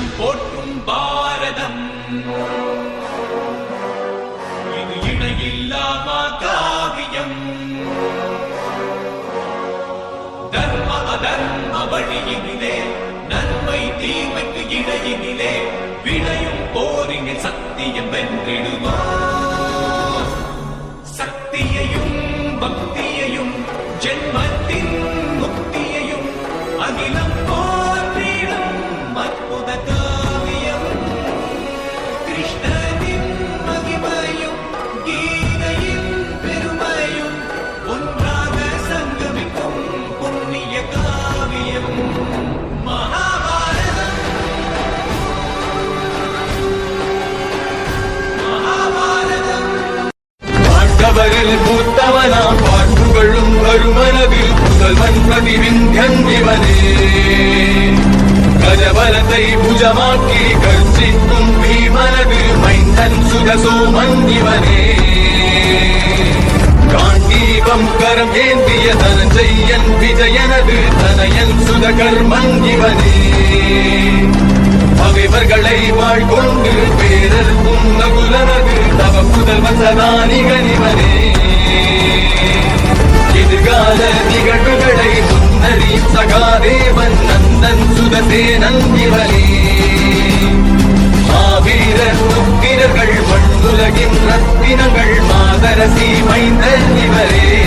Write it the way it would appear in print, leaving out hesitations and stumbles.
நம் போற்றும் பாரதம் இது இணையில்லாம காவியம். தர்ம அதர்ம வழியினிலே நன்மை தீமைக்கு இடையினிலே விளையும் போரினில் சத்தியம் வென்றிடுமா. சக்தியையும் பக்தியையும் ஜென்மத்தின் முக்தியையும் அகிலம் போற்றிடும் அற்புத காவியம். கிருஷ்ணனின் மகிமையும் கீதையின் பெருமையும் ஒன்றாக சங்கமிக்கும் புண்ணிய காவியம் மகாபாரதம். பாண்டவரில் மூத்தவனாம் பாண்டுகளும் வருமனதில் முதல்வன் பிரதிவிந்தியன் இவனே. கஜபலத்தை புஜமாக்கி கர்ஜிக்கும் பீமனது மைந்தன் சுதசோமன் இவனே. காண்டீபம் கரம் ஏந்திய தனஞ்செய்யன் விஜயனது தனயன் சுதகர்மன் இவனே. பகைவர்களை வாழ்கொண்டு பேரர்க்கும் நகுலனது தவ புதல்வன் சதானிகன் இவனே. எதிர்கால நிகழ்வுகளை முன்னறியும் சகாதேவன் நந்தன் சுதசேனன் இவனே. மாவீரர் புத்திரர்கள் மண்ணுலகின் ரத்தினங்கள் மாதரசி மைந்தன் இவரே.